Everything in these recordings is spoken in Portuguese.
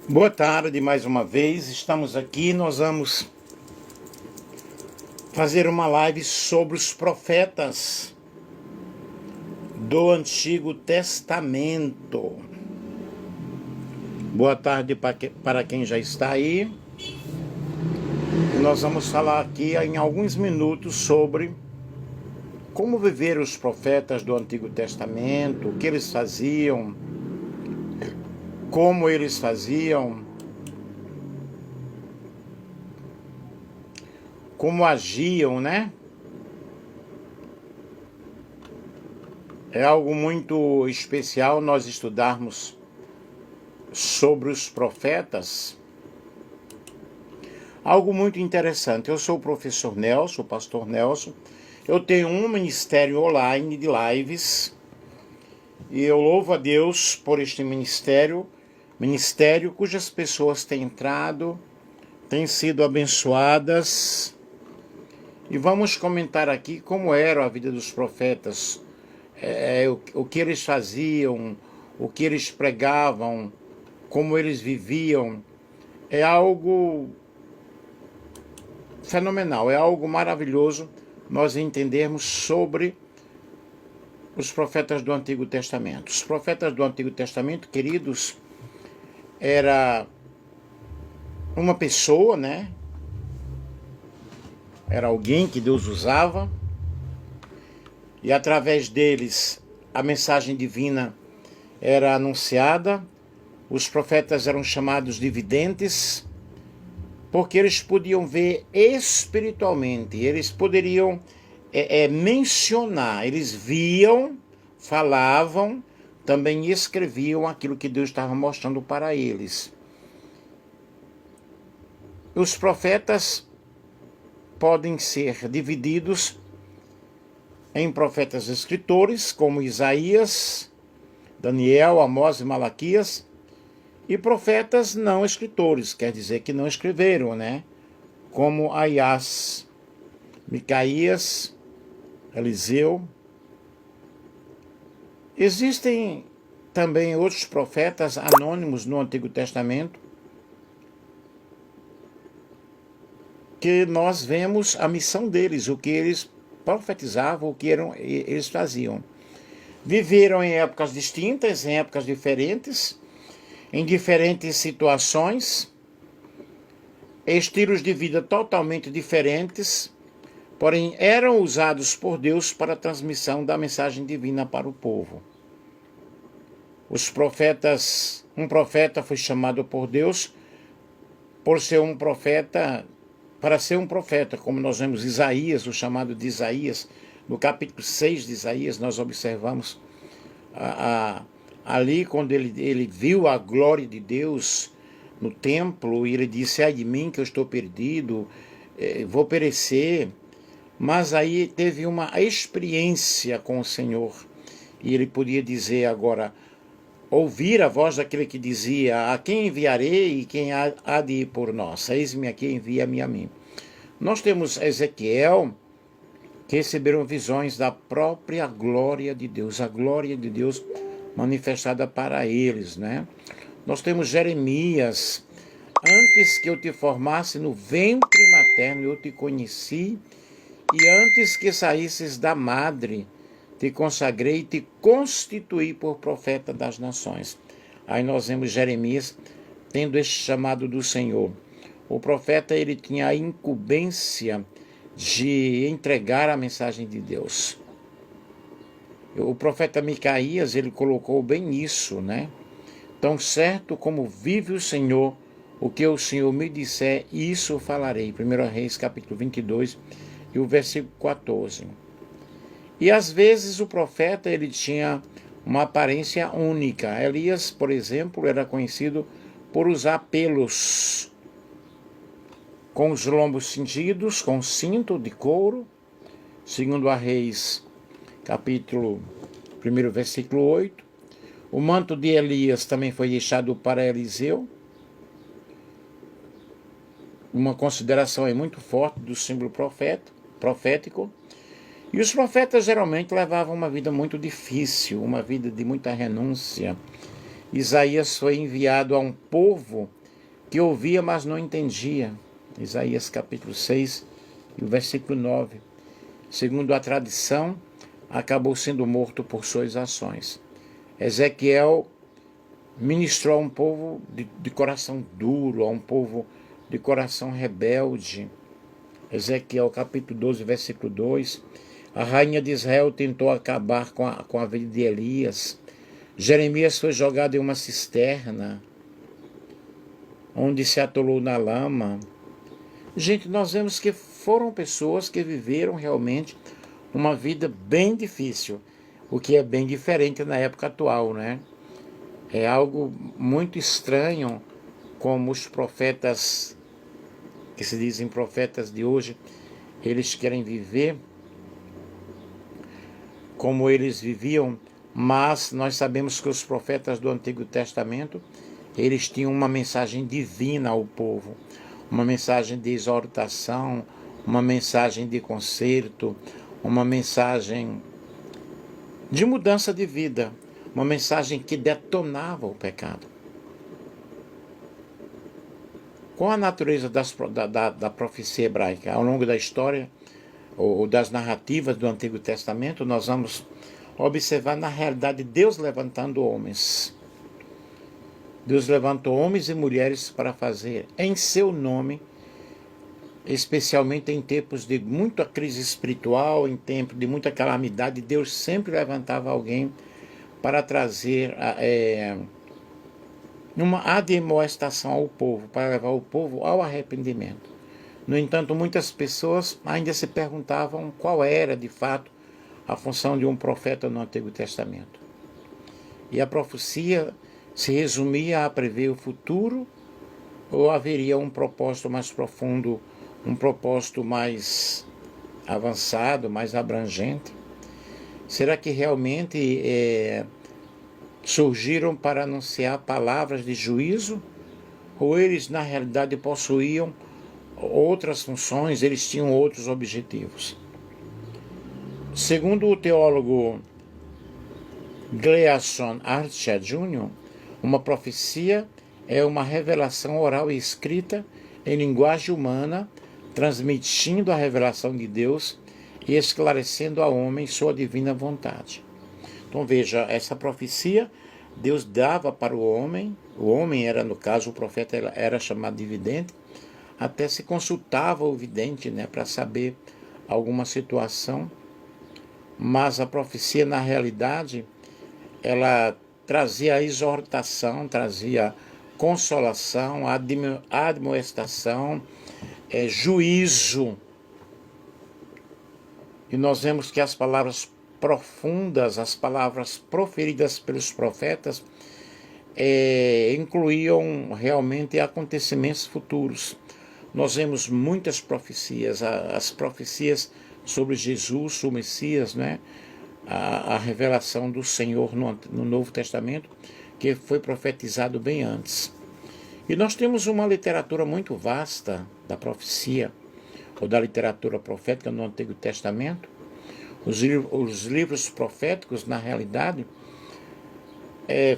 Boa tarde mais uma vez, estamos aqui, nós vamos fazer uma live sobre os profetas do Antigo Testamento. Boa tarde para quem já está aí. Nós vamos falar aqui em alguns minutos sobre como viver os profetas do Antigo Testamento, o que eles faziam, como eles faziam, como agiam, né? É algo muito especial nós estudarmos sobre os profetas. Algo muito interessante. Eu sou o professor Nelson, o pastor Nelson. Eu tenho um ministério online de lives e eu louvo a Deus por este ministério cujas pessoas têm entrado, têm sido abençoadas. E vamos comentar aqui como era a vida dos profetas, o que eles faziam, o que eles pregavam, como eles viviam. É algo fenomenal, é algo maravilhoso nós entendermos sobre os profetas do Antigo Testamento. Os profetas do Antigo Testamento, queridos, era uma pessoa, né? Era alguém que Deus usava e através deles a mensagem divina era anunciada. Os profetas eram chamados de videntes porque eles podiam ver espiritualmente, eles poderiam mencionar, eles viam, falavam, também escreviam aquilo que Deus estava mostrando para eles. Os profetas podem ser divididos em profetas escritores, como Isaías, Daniel, Amós e Malaquias, e profetas não escritores, quer dizer que não escreveram, né? Como Aias, Micaías, Eliseu. Existem também outros profetas anônimos no Antigo Testamento, que nós vemos a missão deles, o que eles profetizavam, o que eles faziam. Viveram em épocas distintas, em épocas diferentes, em diferentes situações, estilos de vida totalmente diferentes, porém eram usados por Deus para a transmissão da mensagem divina para o povo. Os profetas, um profeta foi chamado por Deus por ser um profeta, para ser um profeta, como nós vemos Isaías, o chamado de Isaías, no capítulo 6 de Isaías, nós observamos ali quando ele viu a glória de Deus no templo, e ele disse: ai de mim que eu estou perdido, vou perecer. Mas aí teve uma experiência com o Senhor, e ele podia dizer agora, ouvir a voz daquele que dizia: a quem enviarei e quem há de ir por nós? Eis-me aqui, envia-me a mim. Nós temos Ezequiel, que receberam visões da própria glória de Deus, a glória de Deus manifestada para eles, né? Nós temos Jeremias: antes que eu te formasse no ventre materno, eu te conheci, e antes que saísses da madre, te consagrei e te constituí por profeta das nações. Aí nós vemos Jeremias tendo este chamado do Senhor. O profeta, ele tinha a incumbência de entregar a mensagem de Deus. O profeta Micaías, ele colocou bem isso, né? Tão certo como vive o Senhor, o que o Senhor me disser, isso falarei. 1 Reis, capítulo 22, e o versículo 14. E às vezes o profeta, ele tinha uma aparência única. Elias, por exemplo, era conhecido por usar pelos, com os lombos cingidos, com cinto de couro. Segundo a Reis, capítulo 1, versículo 8. O manto de Elias também foi deixado para Eliseu. Uma consideração aí muito forte do símbolo profético. E os profetas geralmente levavam uma vida muito difícil, uma vida de muita renúncia. Isaías foi enviado a um povo que ouvia, mas não entendia. Isaías capítulo 6, e o versículo 9. Segundo a tradição, acabou sendo morto por suas ações. Ezequiel ministrou a um povo de coração duro, a um povo de coração rebelde. Ezequiel capítulo 12, versículo 2. A rainha de Israel tentou acabar com a vida de Elias. Jeremias foi jogado em uma cisterna, onde se atolou na lama. Gente, nós vemos que foram pessoas que viveram realmente uma vida bem difícil, o que é bem diferente na época atual, né? É algo muito estranho como os profetas, que se dizem profetas de hoje, eles querem viver como eles viviam, mas nós sabemos que os profetas do Antigo Testamento, eles tinham uma mensagem divina ao povo, uma mensagem de exortação, uma mensagem de conserto, uma mensagem de mudança de vida, uma mensagem que detonava o pecado. Com a natureza da profecia hebraica, ao longo da história, ou das narrativas do Antigo Testamento, nós vamos observar, na realidade, Deus levantando homens. Deus levantou homens e mulheres para fazer em seu nome, especialmente em tempos de muita crise espiritual, em tempos de muita calamidade. Deus sempre levantava alguém para trazer uma admoestação ao povo, para levar o povo ao arrependimento. No entanto, muitas pessoas ainda se perguntavam qual era, de fato, a função de um profeta no Antigo Testamento. E a profecia se resumia a prever o futuro, ou haveria um propósito mais profundo, um propósito mais avançado, mais abrangente? Será que realmente surgiram para anunciar palavras de juízo? Ou eles, na realidade, possuíam outras funções, eles tinham outros objetivos? Segundo o teólogo Gleason Archer Jr., uma profecia é uma revelação oral e escrita em linguagem humana, transmitindo a revelação de Deus e esclarecendo ao homem sua divina vontade. Então veja, essa profecia Deus dava para o homem era, no caso, o profeta era chamado de vidente, até se consultava o vidente, né, para saber alguma situação, mas a profecia, na realidade, ela trazia exortação, trazia consolação, admoestação, juízo. E nós vemos que as palavras profundas, as palavras proferidas pelos profetas, incluíam realmente acontecimentos futuros. Nós vemos muitas profecias, as profecias sobre Jesus, o Messias, né? A revelação do Senhor no Novo Testamento, que foi profetizado bem antes. E nós temos uma literatura muito vasta da profecia, ou da literatura profética no Antigo Testamento. Os livros proféticos, na realidade,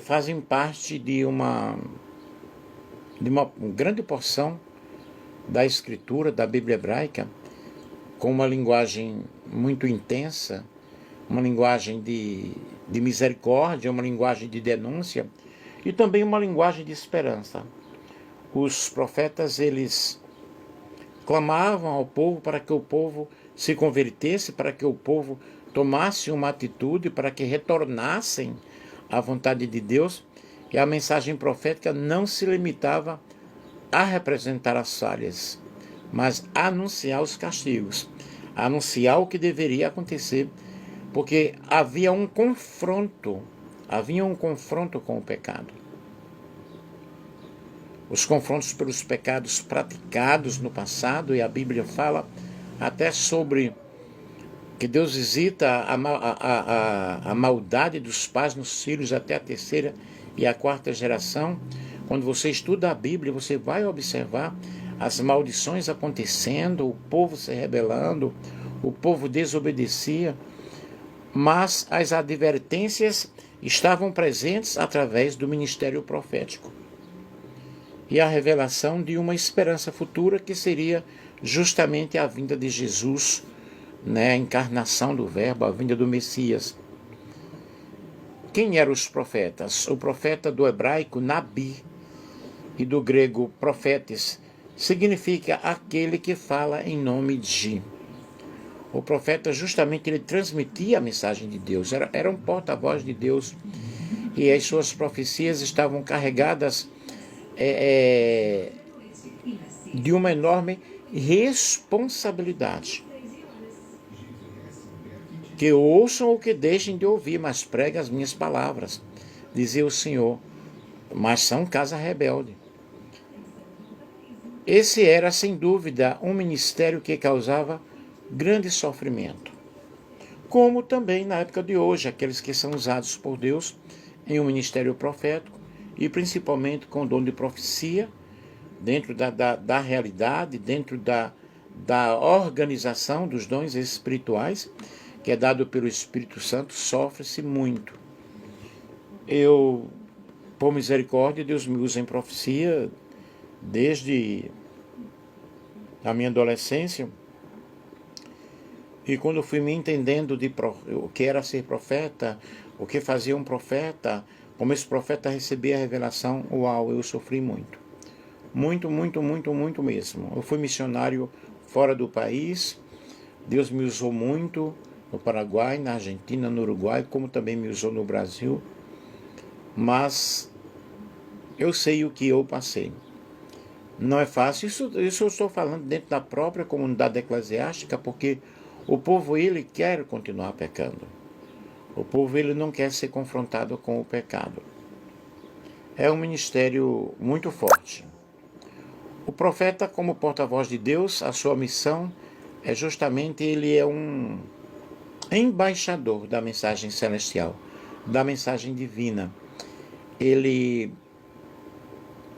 fazem parte de uma grande porção da Escritura, da Bíblia hebraica, com uma linguagem muito intensa, uma linguagem de misericórdia, uma linguagem de denúncia e também uma linguagem de esperança. Os profetas, eles clamavam ao povo para que o povo se convertesse, para que o povo tomasse uma atitude, para que retornassem à vontade de Deus. E a mensagem profética não se limitava a representar as falhas, mas a anunciar os castigos, a anunciar o que deveria acontecer, porque havia um confronto com o pecado. Os confrontos pelos pecados praticados no passado, e a Bíblia fala até sobre que Deus visita a maldade dos pais nos filhos até a terceira e a quarta geração. Quando você estuda a Bíblia, você vai observar as maldições acontecendo, o povo se rebelando, o povo desobedecia, mas as advertências estavam presentes através do ministério profético. e a revelação de uma esperança futura que seria justamente a vinda de Jesus, né, a encarnação do Verbo, a vinda do Messias. Quem eram os profetas? O profeta do hebraico, Nabi, e do grego, profetes, significa aquele que fala em nome de. O profeta justamente ele transmitia a mensagem de Deus, era um porta-voz de Deus, e as suas profecias estavam carregadas de uma enorme responsabilidade. Que ouçam ou que deixem de ouvir, mas preguem as minhas palavras, dizia o Senhor, mas são casa rebelde. Esse era, sem dúvida, um ministério que causava grande sofrimento. Como também na época de hoje, aqueles que são usados por Deus em um ministério profético, e principalmente com o dom de profecia, dentro da realidade, dentro da organização dos dons espirituais, que é dado pelo Espírito Santo, sofre-se muito. Eu, por misericórdia, Deus me usa em profecia desde a minha adolescência, e quando eu fui me entendendo o que era ser profeta, o que fazia um profeta, como esse profeta recebia a revelação, uau, eu sofri muito. Muito, muito, muito, muito mesmo. Eu fui missionário fora do país, Deus me usou muito no Paraguai, na Argentina, no Uruguai, como também me usou no Brasil, mas eu sei o que eu passei. Não é fácil, isso eu estou falando dentro da própria comunidade eclesiástica, porque o povo, ele quer continuar pecando. O povo, ele não quer ser confrontado com o pecado. É um ministério muito forte. O profeta, como porta-voz de Deus, a sua missão é justamente, ele é um embaixador da mensagem celestial, da mensagem divina. Ele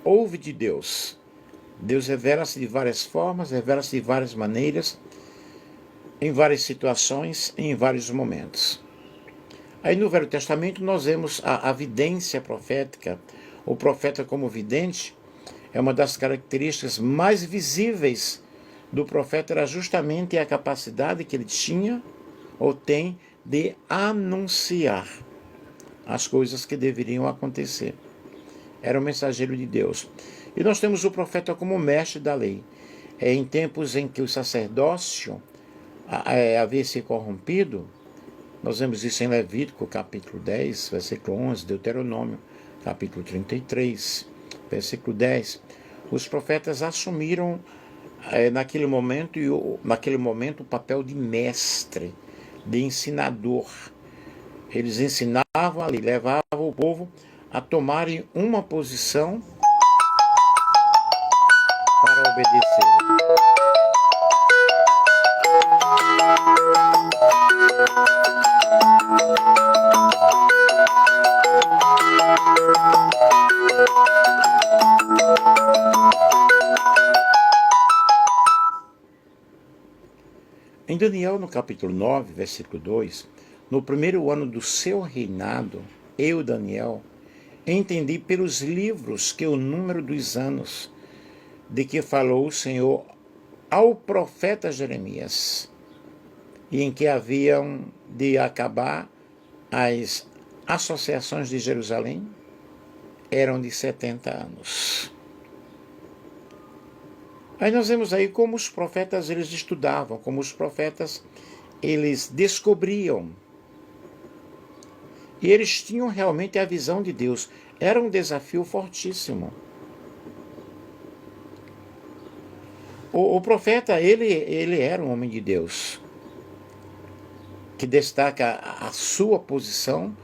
ouve de Deus. Deus revela-se de várias formas, revela-se de várias maneiras, em várias situações, em vários momentos. Aí no Velho Testamento nós vemos a vidência profética. O profeta como vidente é uma das características mais visíveis do profeta, era justamente a capacidade que ele tinha ou tem de anunciar as coisas que deveriam acontecer. Era um mensageiro de Deus. E nós temos o profeta como mestre da lei. Em tempos em que o sacerdócio havia se corrompido, nós vemos isso em Levítico, capítulo 10, versículo 11, Deuteronômio, capítulo 33, versículo 10. Os profetas assumiram naquele momento o papel de mestre, de ensinador. Eles ensinavam ali, levavam o povo a tomarem uma posição para obedecer. Em Daniel, no capítulo 9, versículo 2, no primeiro ano do seu reinado, eu, Daniel, entendi pelos livros que o número dos anos de que falou o Senhor ao profeta Jeremias, e em que haviam de acabar as associações de Jerusalém, eram de 70 anos. Aí nós vemos aí como os profetas eles estudavam, como os profetas eles descobriam. E eles tinham realmente a visão de Deus. Era um desafio fortíssimo. O profeta, ele era um homem de Deus, que destaca a sua posição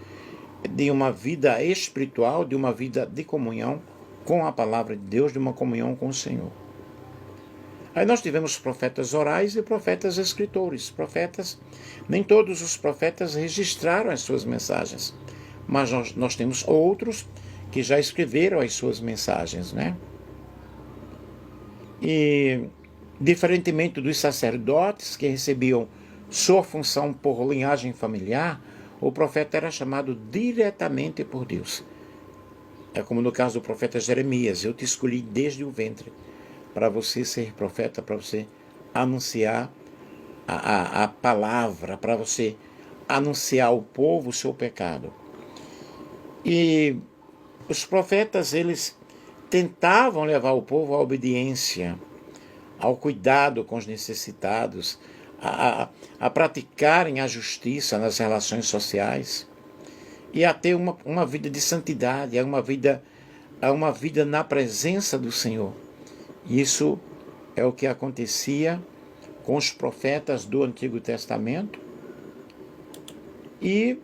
de uma vida espiritual, de uma vida de comunhão com a palavra de Deus, de uma comunhão com o Senhor. Aí nós tivemos profetas orais e profetas escritores. Nem todos os profetas registraram as suas mensagens, mas nós temos outros que já escreveram as suas mensagens, né? E, diferentemente dos sacerdotes que recebiam sua função por linhagem familiar, o profeta era chamado diretamente por Deus. É como no caso do profeta Jeremias: eu te escolhi desde o ventre para você ser profeta, para você anunciar a palavra, para você anunciar ao povo o seu pecado. E os profetas, eles tentavam levar o povo à obediência, ao cuidado com os necessitados, a praticarem a justiça nas relações sociais e a ter uma vida de santidade, a uma vida na presença do Senhor. Isso é o que acontecia com os profetas do Antigo Testamento, e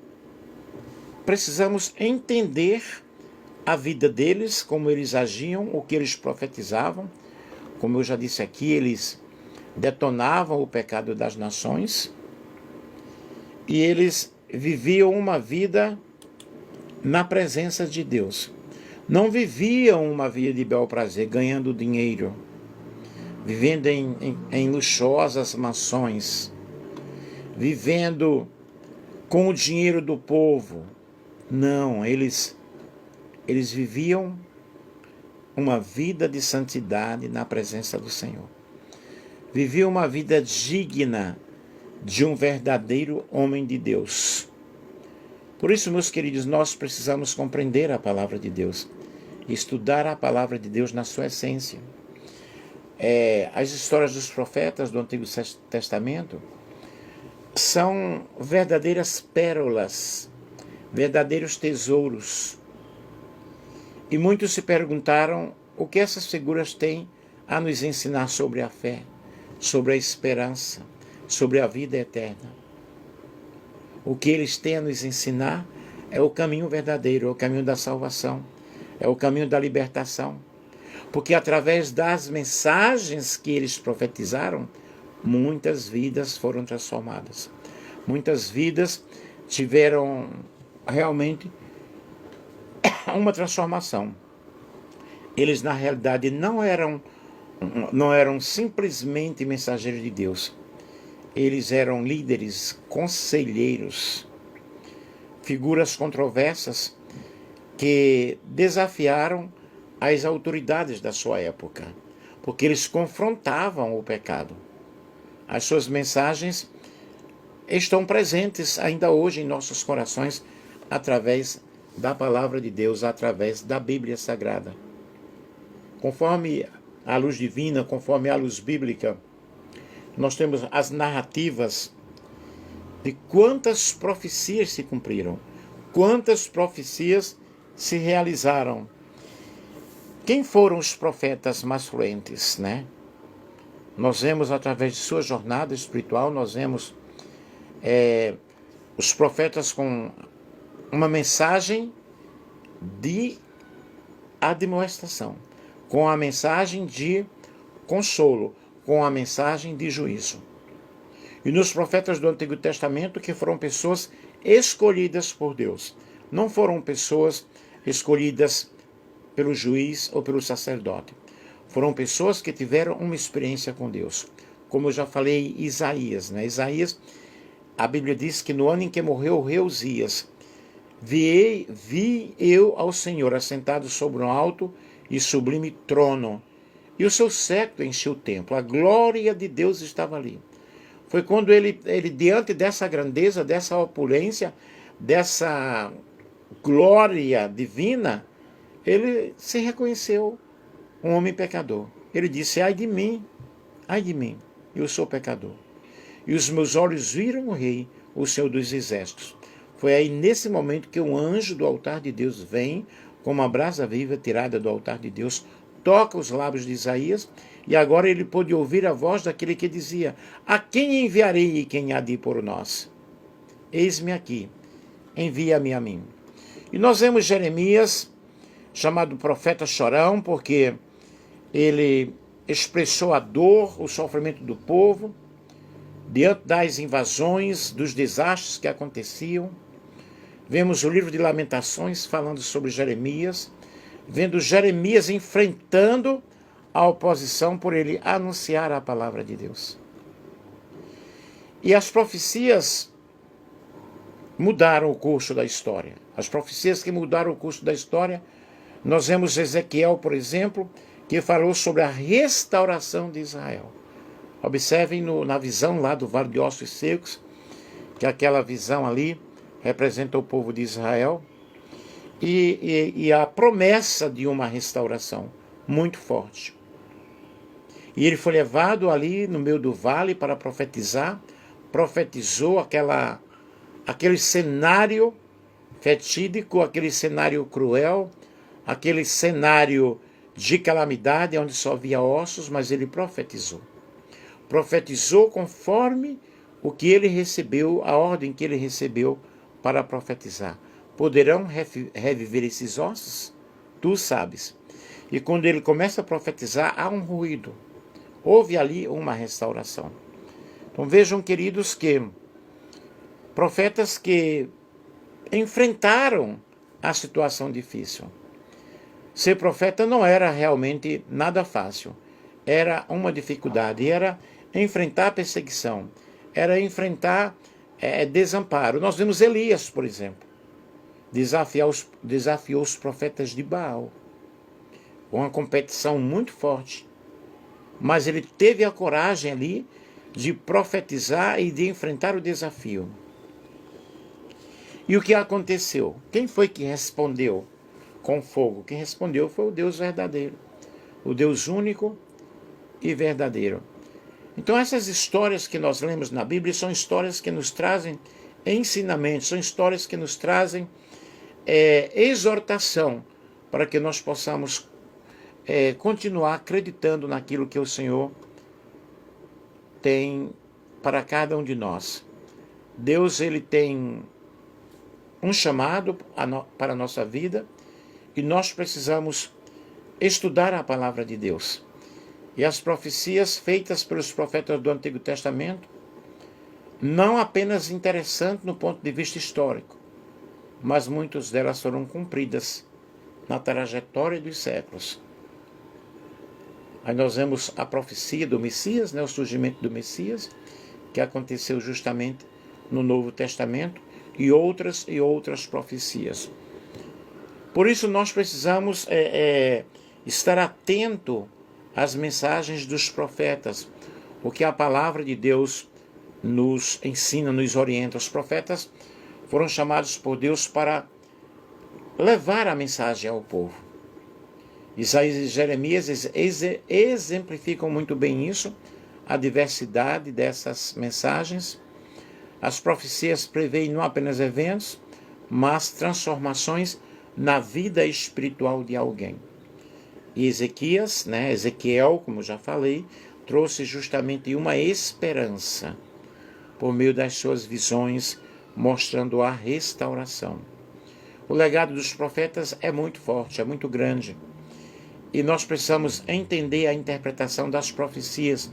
precisamos entender a vida deles, como eles agiam, o que eles profetizavam. Como eu já disse aqui, eles detonavam o pecado das nações e eles viviam uma vida na presença de Deus. Não viviam uma vida de bel prazer, ganhando dinheiro, vivendo em luxuosas mansões, vivendo com o dinheiro do povo. Não, eles viviam uma vida de santidade na presença do Senhor. Viviam uma vida digna de um verdadeiro homem de Deus. Por isso, meus queridos, nós precisamos compreender a palavra de Deus, estudar a palavra de Deus na sua essência. As histórias dos profetas do Antigo Testamento são verdadeiras pérolas, verdadeiros tesouros. E muitos se perguntaram o que essas figuras têm a nos ensinar sobre a fé, sobre a esperança, sobre a vida eterna. O que eles têm a nos ensinar é o caminho verdadeiro, é o caminho da salvação, é o caminho da libertação. Porque através das mensagens que eles profetizaram, muitas vidas foram transformadas. Muitas vidas tiveram realmente uma transformação. Eles, na realidade, não eram simplesmente mensageiros de Deus. Eles eram líderes, conselheiros, figuras controversas que desafiaram as autoridades da sua época, porque eles confrontavam o pecado. As suas mensagens estão presentes ainda hoje em nossos corações através da palavra de Deus, através da Bíblia Sagrada. Conforme a luz divina, conforme a luz bíblica, nós temos as narrativas de quantas profecias se cumpriram, quantas profecias se realizaram. Quem foram os profetas mais fluentes, né? Nós vemos através de sua jornada espiritual, nós vemos os profetas com uma mensagem de admoestação, com a mensagem de consolo, com a mensagem de juízo. E nos profetas do Antigo Testamento, que foram pessoas escolhidas por Deus, não foram pessoas escolhidas pelo juiz ou pelo sacerdote. Foram pessoas que tiveram uma experiência com Deus. Como eu já falei, Isaías, né? Isaías, a Bíblia diz que no ano em que morreu o rei Uzias, vi eu ao Senhor assentado sobre um alto e sublime trono, e o seu séquito encheu o templo. A glória de Deus estava ali. Foi quando ele diante dessa grandeza, dessa opulência, dessa glória divina, ele se reconheceu um homem pecador. Ele disse: ai de mim, eu sou pecador. E os meus olhos viram o rei, o Senhor dos exércitos. Foi aí nesse momento que um anjo do altar de Deus vem, com uma brasa viva tirada do altar de Deus, toca os lábios de Isaías, e agora ele pôde ouvir a voz daquele que dizia: a quem enviarei e quem há de ir por nós? Eis-me aqui, envia-me a mim. E nós vemos Jeremias, chamado profeta chorão, porque ele expressou a dor, o sofrimento do povo, diante das invasões, dos desastres que aconteciam. Vemos o livro de Lamentações falando sobre Jeremias, vendo Jeremias enfrentando a oposição por ele anunciar a palavra de Deus. E as profecias mudaram o curso da história. As profecias que mudaram o curso da história Nós vemos Ezequiel, por exemplo, que falou sobre a restauração de Israel. Observem na visão lá do Vale de Ossos Secos, que aquela visão ali representa o povo de Israel, e a promessa de uma restauração muito forte. E ele foi levado ali no meio do vale para profetizar, profetizou aquele cenário fatídico, aquele cenário cruel, aquele cenário de calamidade onde só havia ossos, mas ele profetizou. Profetizou conforme o que ele recebeu, a ordem que ele recebeu para profetizar. Poderão reviver esses ossos? Tu sabes. E quando ele começa a profetizar, há um ruído. Houve ali uma restauração. Então vejam, queridos, que profetas que enfrentaram a situação difícil. Ser profeta não era realmente nada fácil. Era uma dificuldade, era enfrentar perseguição, era enfrentar desamparo. Nós vemos Elias, por exemplo, desafiou os profetas de Baal. Uma competição muito forte. Mas ele teve a coragem ali de profetizar e de enfrentar o desafio. E o que aconteceu? Quem foi que respondeu com fogo? Quem respondeu foi o Deus verdadeiro, o Deus único e verdadeiro. Então essas histórias que nós lemos na Bíblia são histórias que nos trazem ensinamentos, são histórias que nos trazem exortação para que nós possamos continuar acreditando naquilo que o Senhor tem para cada um de nós. Deus, ele tem um chamado para a nossa vida e nós precisamos estudar a palavra de Deus. E as profecias feitas pelos profetas do Antigo Testamento, não apenas interessantes no ponto de vista histórico, mas muitas delas foram cumpridas na trajetória dos séculos. Aí nós vemos a profecia do Messias, o surgimento do Messias, que aconteceu justamente no Novo Testamento, e outras profecias. Por isso nós precisamos estar atento às mensagens dos profetas, o que a palavra de Deus nos ensina, nos orienta. Os profetas foram chamados por Deus para levar a mensagem ao povo. Isaías e Jeremias exemplificam muito bem isso, a diversidade dessas mensagens. As profecias preveem não apenas eventos, mas transformações na vida espiritual de alguém. E Ezequiel, como já falei, trouxe justamente uma esperança por meio das suas visões, mostrando a restauração. O legado dos profetas é muito forte, é muito grande. E nós precisamos entender a interpretação das profecias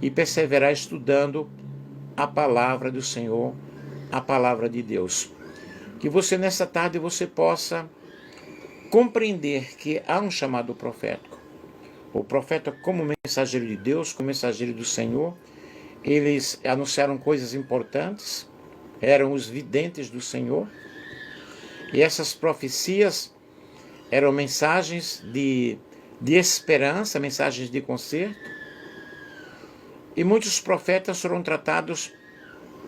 e perseverar estudando a palavra do Senhor, a palavra de Deus. Que você nessa tarde você possa compreender que há um chamado profético. O profeta como mensageiro de Deus, como mensageiro do Senhor, eles anunciaram coisas importantes, eram os videntes do Senhor, e essas profecias eram mensagens de esperança, mensagens de conserto, e muitos profetas foram tratados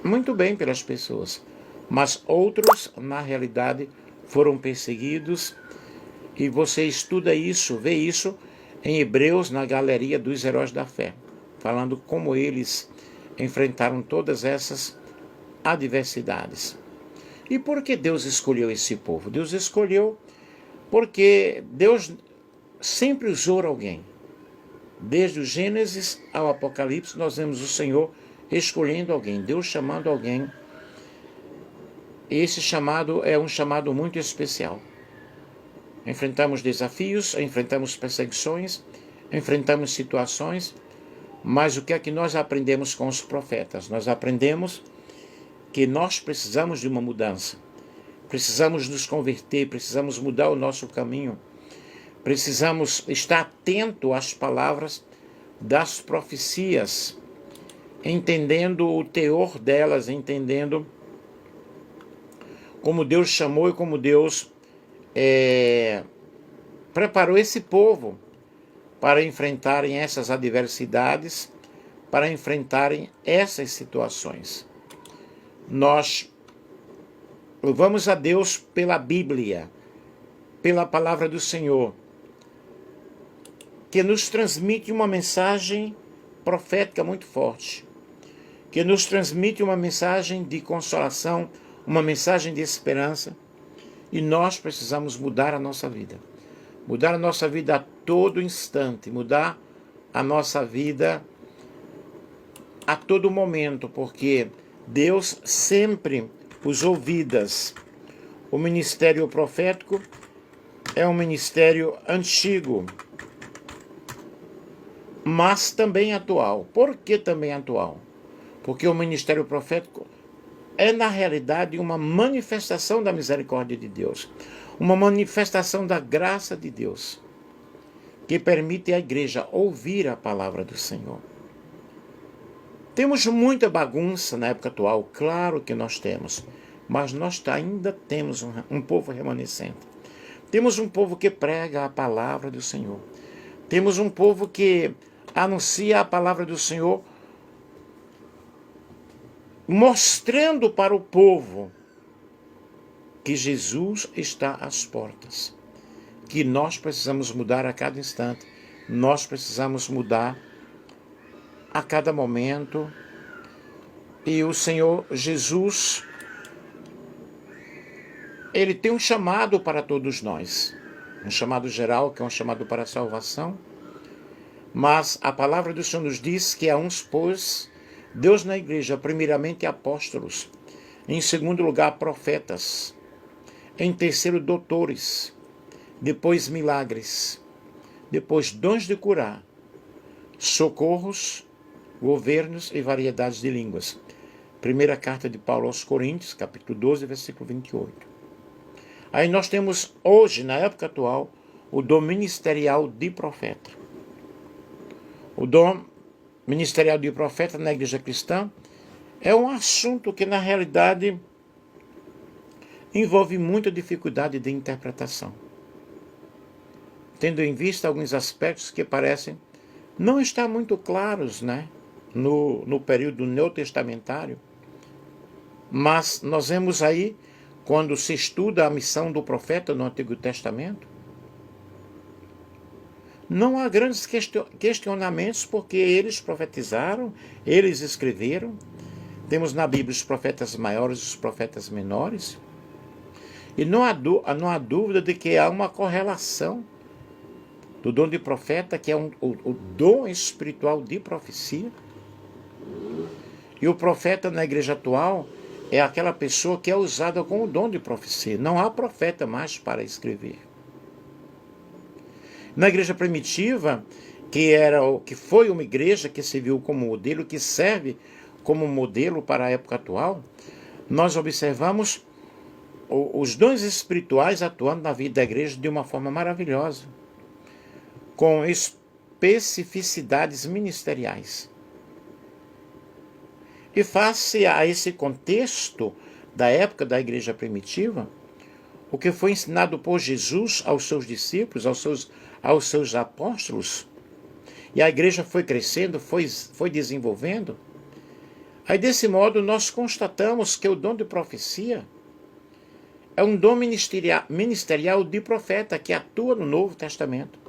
muito bem pelas pessoas, mas outros, na realidade, foram perseguidos, e você estuda isso, vê isso em Hebreus, na galeria dos heróis da fé, falando como eles enfrentaram todas essas adversidades. E por que Deus escolheu esse povo? Deus escolheu porque Deus sempre usou alguém. Desde o Gênesis ao Apocalipse, nós vemos o Senhor escolhendo alguém, Deus chamando alguém. Esse chamado é um chamado muito especial. Enfrentamos desafios, enfrentamos perseguições, enfrentamos situações, mas o que é que nós aprendemos com os profetas? Nós aprendemos que nós precisamos de uma mudança, precisamos nos converter, precisamos mudar o nosso caminho, precisamos estar atento às palavras das profecias, entendendo o teor delas, entendendo como Deus chamou e como Deus preparou esse povo para enfrentarem essas adversidades, para enfrentarem essas situações. Nós louvamos a Deus pela Bíblia, pela palavra do Senhor, que nos transmite uma mensagem profética muito forte, que nos transmite uma mensagem de consolação, uma mensagem de esperança, e nós precisamos mudar a nossa vida. Mudar a nossa vida a todo instante, mudar a nossa vida a todo momento, porque Deus sempre usou vidas. O ministério profético é um ministério antigo, mas também atual. Por que também atual? Porque o ministério profético é, na realidade, uma manifestação da misericórdia de Deus, uma manifestação da graça de Deus, que permite à igreja ouvir a palavra do Senhor. Temos muita bagunça na época atual, claro que nós temos, mas nós ainda temos um povo remanescente. Temos um povo que prega a palavra do Senhor. Temos um povo que anuncia a palavra do Senhor, mostrando para o povo que Jesus está às portas, que nós precisamos mudar a cada instante, nós precisamos mudar a cada momento, e o Senhor Jesus, Ele tem um chamado para todos nós, um chamado geral, que é um chamado para a salvação, mas a palavra do Senhor nos diz que a uns pôs Deus na igreja, primeiramente apóstolos, em segundo lugar profetas, em terceiro doutores, depois milagres, depois dons de curar, socorros, governos e variedades de línguas. Primeira carta de Paulo aos Coríntios, capítulo 12, versículo 28. Aí nós temos hoje, na época atual, o dom ministerial de profeta. O dom ministerial de profeta na igreja cristã é um assunto que, na realidade, envolve muita dificuldade de interpretação, tendo em vista alguns aspectos que parecem não estar muito claros, no período neotestamentário. Mas nós vemos aí, quando se estuda a missão do profeta no Antigo Testamento, não há grandes questionamentos, porque eles profetizaram, eles escreveram. Temos na Bíblia os profetas maiores e os profetas menores. E não há dúvida de que há uma correlação do dom de profeta, que é o dom espiritual de profecia. E o profeta na igreja atual é aquela pessoa que é usada com o dom de profecia. Não há profeta mais para escrever. Na igreja primitiva, que foi uma igreja que serviu como modelo, que serve como modelo para a época atual, nós observamos os dons espirituais atuando na vida da igreja de uma forma maravilhosa, com especificidades ministeriais. E face a esse contexto da época da igreja primitiva, o que foi ensinado por Jesus aos seus discípulos, aos seus apóstolos, e a igreja foi crescendo, foi desenvolvendo. Aí, desse modo, nós constatamos que o dom de profecia é um dom ministerial de profeta que atua no Novo Testamento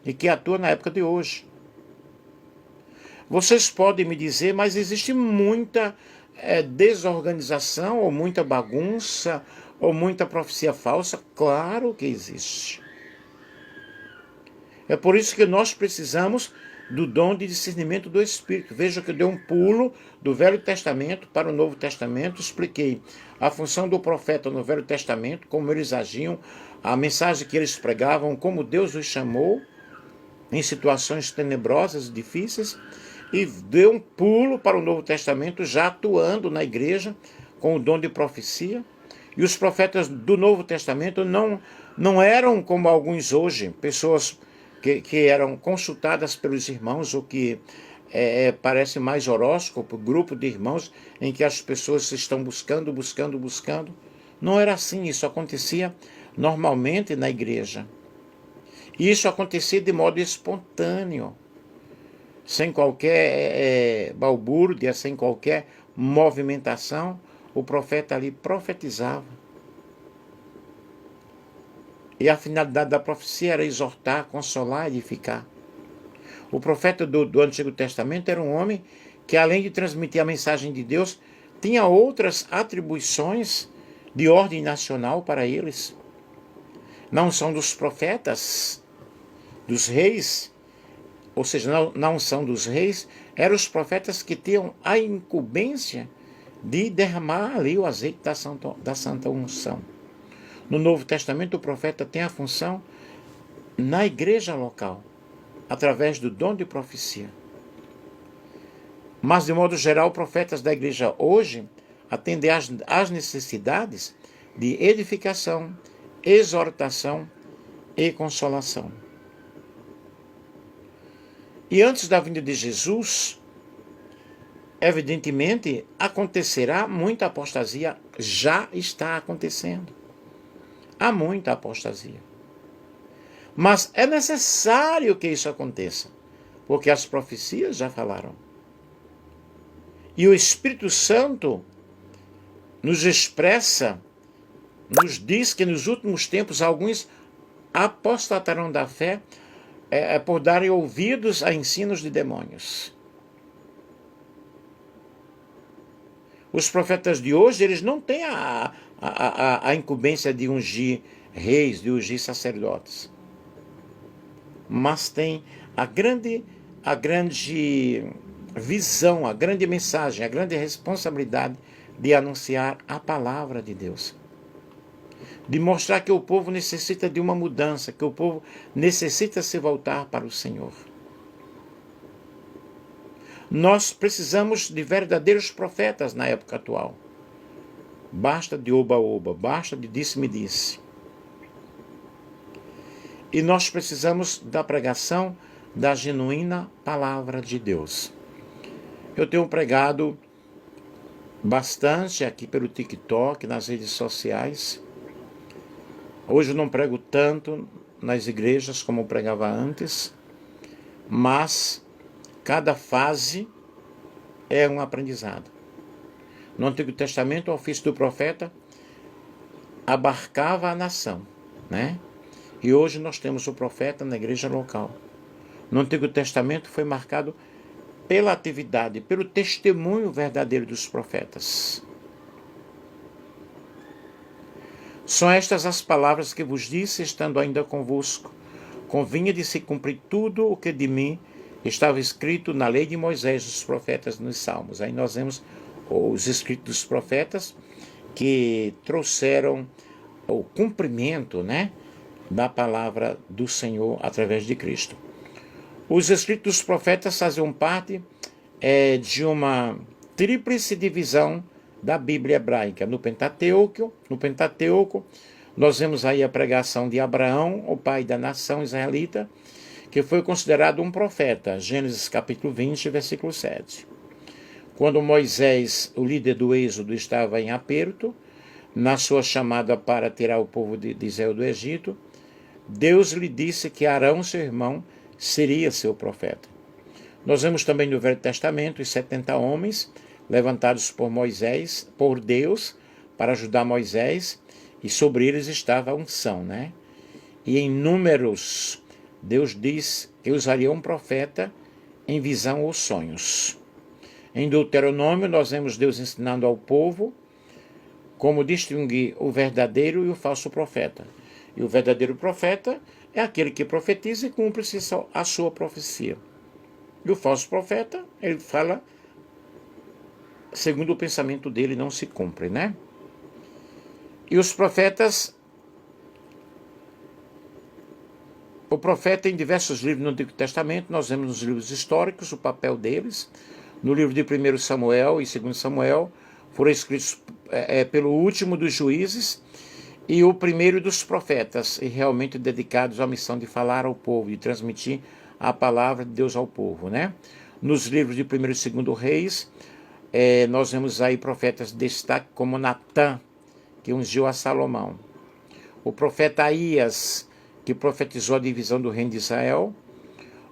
e que atua na época de hoje. Vocês podem me dizer, mas existe muita desorganização, ou muita bagunça, ou muita profecia falsa? Claro que existe. É por isso que nós precisamos do dom de discernimento do Espírito. Veja que eu dei um pulo do Velho Testamento para o Novo Testamento, expliquei a função do profeta no Velho Testamento, como eles agiam, a mensagem que eles pregavam, como Deus os chamou em situações tenebrosas e difíceis, e deu um pulo para o Novo Testamento, já atuando na igreja com o dom de profecia. E os profetas do Novo Testamento não eram como alguns hoje, pessoas que eram consultadas pelos irmãos, o que parece mais horóscopo, grupo de irmãos, em que as pessoas estão buscando. Não era assim, isso acontecia normalmente na igreja. E isso acontecia de modo espontâneo, sem qualquer balbúrdia, sem qualquer movimentação. O profeta ali profetizava. E a finalidade da profecia era exortar, consolar, edificar. O profeta do Antigo Testamento era um homem que, além de transmitir a mensagem de Deus, tinha outras atribuições de ordem nacional para eles. Não são dos profetas, dos reis, ou seja, não são dos reis, eram os profetas que tinham a incumbência de derramar ali o azeite da santa unção. No Novo Testamento, o profeta tem a função na igreja local, através do dom de profecia. Mas, de modo geral, profetas da igreja hoje atendem às necessidades de edificação, exortação e consolação. E antes da vinda de Jesus, evidentemente, acontecerá muita apostasia, já está acontecendo. Há muita apostasia. Mas é necessário que isso aconteça, porque as profecias já falaram. E o Espírito Santo nos expressa, nos diz que nos últimos tempos alguns apostatarão da fé por darem ouvidos a ensinos de demônios. Os profetas de hoje, eles não têm a incumbência de ungir reis, de ungir sacerdotes. Mas têm a grande visão, a grande mensagem, a grande responsabilidade de anunciar a palavra de Deus. De mostrar que o povo necessita de uma mudança, que o povo necessita se voltar para o Senhor. Nós precisamos de verdadeiros profetas na época atual. Basta de oba-oba, basta de disse-me-disse. E nós precisamos da pregação da genuína palavra de Deus. Eu tenho pregado bastante aqui pelo TikTok, nas redes sociais. Hoje eu não prego tanto nas igrejas como pregava antes, mas cada fase é um aprendizado. No Antigo Testamento, o ofício do profeta abarcava a nação, né? E hoje nós temos o profeta na igreja local. No Antigo Testamento foi marcado pela atividade, pelo testemunho verdadeiro dos profetas. São estas as palavras que vos disse, estando ainda convosco. Convinha de se cumprir tudo o que de mim estava escrito na lei de Moisés, dos profetas, nos Salmos. Aí nós vemos os escritos dos profetas que trouxeram o cumprimento, né, da palavra do Senhor através de Cristo. Os escritos dos profetas faziam parte de uma tríplice divisão da Bíblia hebraica. No Pentateuco, nós vemos aí a pregação de Abraão, o pai da nação israelita, que foi considerado um profeta. Gênesis capítulo 20, versículo 7. Quando Moisés, o líder do Êxodo, estava em aperto, na sua chamada para tirar o povo de Israel do Egito, Deus lhe disse que Arão, seu irmão, seria seu profeta. Nós vemos também no Velho Testamento os 70 homens levantados por Moisés, por Deus, para ajudar Moisés, e sobre eles estava a unção, né? E em Números, Deus diz que usaria um profeta em visão ou sonhos. Em Deuteronômio, nós vemos Deus ensinando ao povo como distinguir o verdadeiro e o falso profeta. E o verdadeiro profeta é aquele que profetiza e cumpre a sua profecia. E o falso profeta, ele fala segundo o pensamento dele, não se cumpre, né? E os profetas, o profeta em diversos livros no Antigo Testamento, nós vemos nos livros históricos o papel deles. No livro de 1 Samuel e 2 Samuel, foram escritos pelo último dos juízes e o primeiro dos profetas, e realmente dedicados à missão de falar ao povo, de transmitir a palavra de Deus ao povo, né? Nos livros de 1 e 2 Reis, nós vemos aí profetas de destaque como Natã, que ungiu a Salomão. O profeta Aías, que profetizou a divisão do reino de Israel.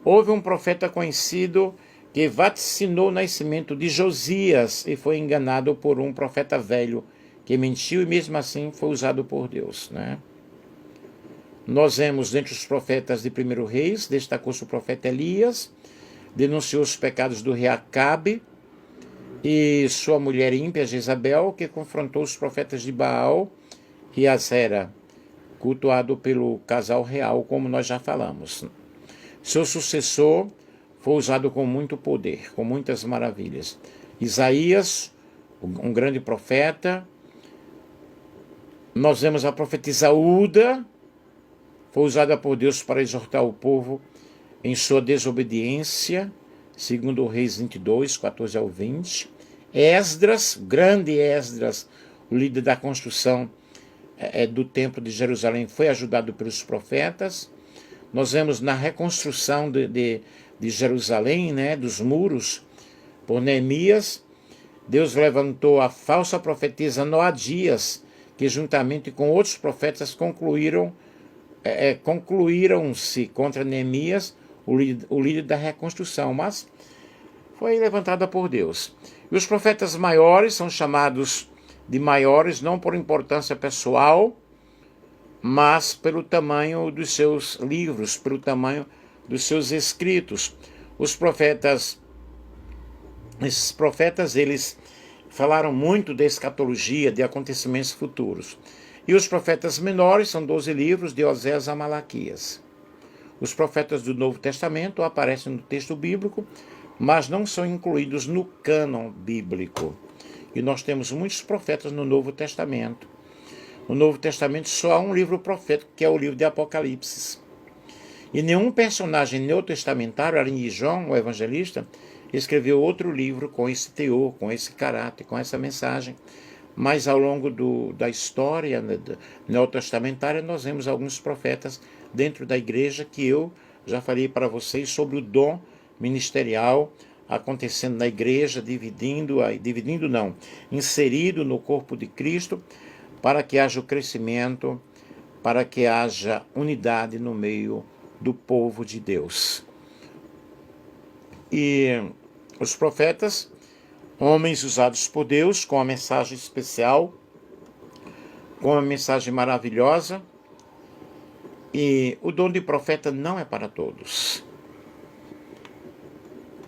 Houve um profeta conhecido que vaticinou o nascimento de Josias e foi enganado por um profeta velho que mentiu e mesmo assim foi usado por Deus, né? Nós vemos dentre os profetas de 1 Reis, destacou-se o profeta Elias, denunciou os pecados do rei Acabe e sua mulher ímpia Jezabel, que confrontou os profetas de Baal e Azera, cultuado pelo casal real, como nós já falamos. Seu sucessor foi usado com muito poder, com muitas maravilhas. Isaías, um grande profeta. Nós vemos a profetisa Uda, foi usada por Deus para exortar o povo em sua desobediência, segundo Reis 22, 14 ao 20. Esdras, grande Esdras, o líder da construção do templo de Jerusalém, foi ajudado pelos profetas. Nós vemos na reconstrução de Jerusalém, né, dos muros, por Neemias, Deus levantou a falsa profetisa Noadias, que juntamente com outros profetas concluíram-se contra Neemias, o líder da reconstrução, mas foi levantada por Deus. E os profetas maiores são chamados de maiores não por importância pessoal, mas pelo tamanho dos seus livros, pelo tamanho dos seus escritos. Esses profetas, eles falaram muito de escatologia, de acontecimentos futuros. E os profetas menores são 12 livros, de Osés a Malaquias. Os profetas do Novo Testamento aparecem no texto bíblico, mas não são incluídos no cânon bíblico. E nós temos muitos profetas no Novo Testamento. No Novo Testamento só há um livro profético, que é o livro de Apocalipse. E nenhum personagem neotestamentário, além de João, o evangelista, escreveu outro livro com esse teor, com esse caráter, com essa mensagem. Mas ao longo da história neotestamentária, nós vemos alguns profetas dentro da igreja que eu já falei para vocês sobre o dom ministerial acontecendo na igreja, inserido no corpo de Cristo, para que haja o crescimento, para que haja unidade no meio do povo de Deus. E os profetas, homens usados por Deus com uma mensagem especial, com uma mensagem maravilhosa, e o dom de profeta não é para todos.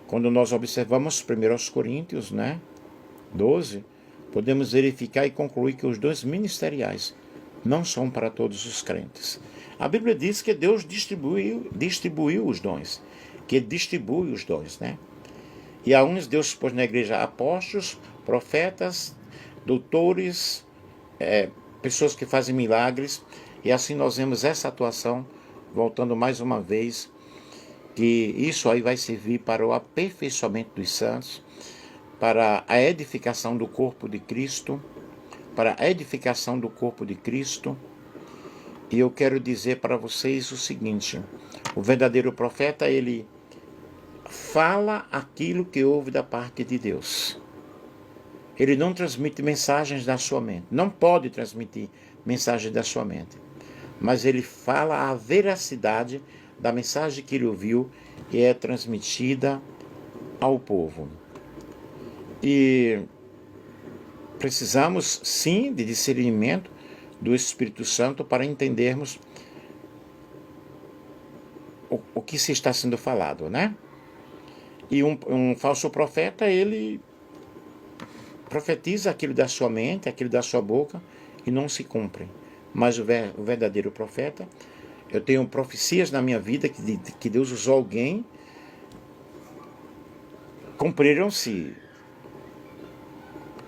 Quando nós observamos 1 Coríntios, 12, podemos verificar e concluir que os dons ministeriais não são para todos os crentes. A Bíblia diz que Deus distribuiu os dons, que distribui os dons, E a uns Deus pôs na igreja apóstolos, profetas, doutores, pessoas que fazem milagres, e assim nós vemos essa atuação, voltando mais uma vez, que isso aí vai servir para o aperfeiçoamento dos santos, para a edificação do corpo de Cristo, E eu quero dizer para vocês o seguinte: o verdadeiro profeta, ele fala aquilo que ouve da parte de Deus. Ele não transmite mensagens da sua mente, não pode transmitir mensagens da sua mente, mas ele fala a veracidade da mensagem que ele ouviu e é transmitida ao povo. E precisamos, sim, de discernimento do Espírito Santo para entendermos o que se está sendo falado, E um falso profeta, ele profetiza aquilo da sua mente, aquilo da sua boca, e não se cumpre. Mas o verdadeiro profeta, eu tenho profecias na minha vida que Deus usou alguém, cumpriram-se,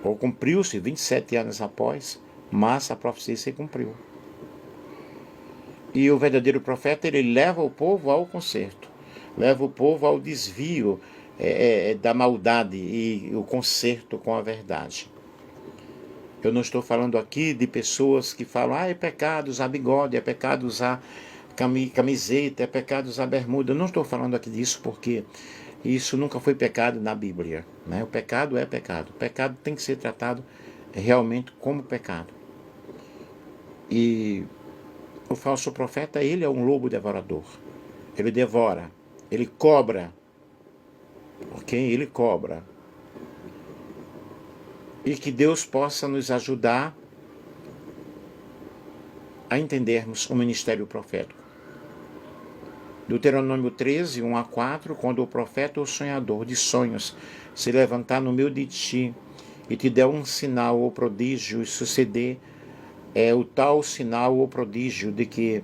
ou cumpriu-se 27 anos após, mas a profecia se cumpriu. E o verdadeiro profeta, ele leva o povo ao conserto, leva o povo ao desvio da maldade e o conserto com a verdade. Eu não estou falando aqui de pessoas que falam, é pecado usar bigode, é pecado usar camiseta, é pecado usar bermuda. Eu não estou falando aqui disso porque isso nunca foi pecado na Bíblia. O pecado é pecado. O pecado tem que ser tratado realmente como pecado. E O falso profeta, ele é um lobo devorador. Ele devora, ele cobra, ok? Ele cobra. E que Deus possa nos ajudar a entendermos o ministério profético. Deuteronômio 13, 1 a 4, quando o profeta ou sonhador de sonhos se levantar no meio de ti e te der um sinal ou prodígio e suceder o tal sinal ou prodígio de que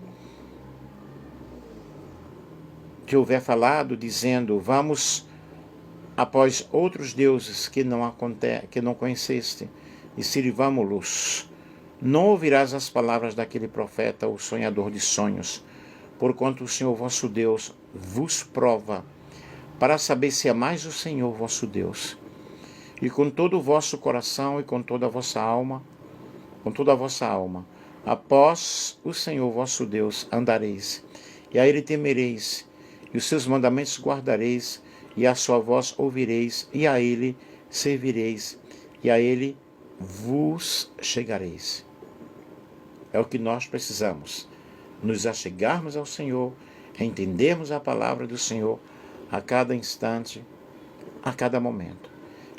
te houver falado, dizendo, vamos após outros deuses que não conheceste, e sirvamo-los, não ouvirás as palavras daquele profeta ou sonhador de sonhos, porquanto o Senhor vosso Deus vos prova, para saber se amais o Senhor vosso Deus. E com todo o vosso coração e com toda a vossa alma, após o Senhor vosso Deus andareis, e a Ele temereis, e os seus mandamentos guardareis, e a sua voz ouvireis, e a Ele servireis, e a Ele vos chegareis. É o que nós precisamos, nos achegarmos ao Senhor, entendermos a palavra do Senhor a cada instante, a cada momento.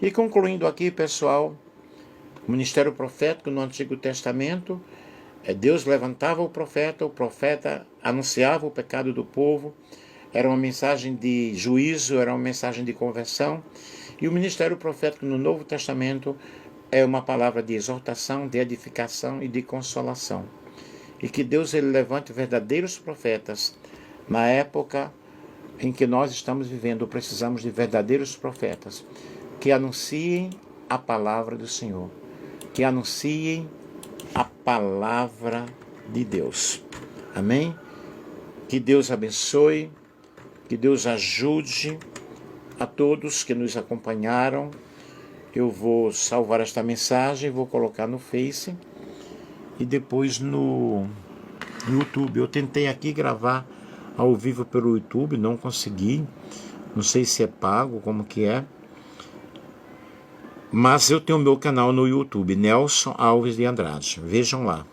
E concluindo aqui, pessoal, o ministério profético no Antigo Testamento, Deus levantava o profeta anunciava o pecado do povo, era uma mensagem de juízo, era uma mensagem de conversão, e o ministério profético no Novo Testamento é uma palavra de exortação, de edificação e de consolação. E que Deus ele levante verdadeiros profetas. Na época em que nós estamos vivendo, precisamos de verdadeiros profetas que anunciem a palavra do Senhor, que anunciem a palavra de Deus. Amém? Que Deus abençoe, que Deus ajude a todos que nos acompanharam. Eu vou salvar esta mensagem, vou colocar no Face e depois no YouTube. Eu tentei aqui gravar ao vivo pelo YouTube, não consegui. Não sei se é pago, como que é. Mas eu tenho o meu canal no YouTube, Nelson Alves de Andrade. Vejam lá.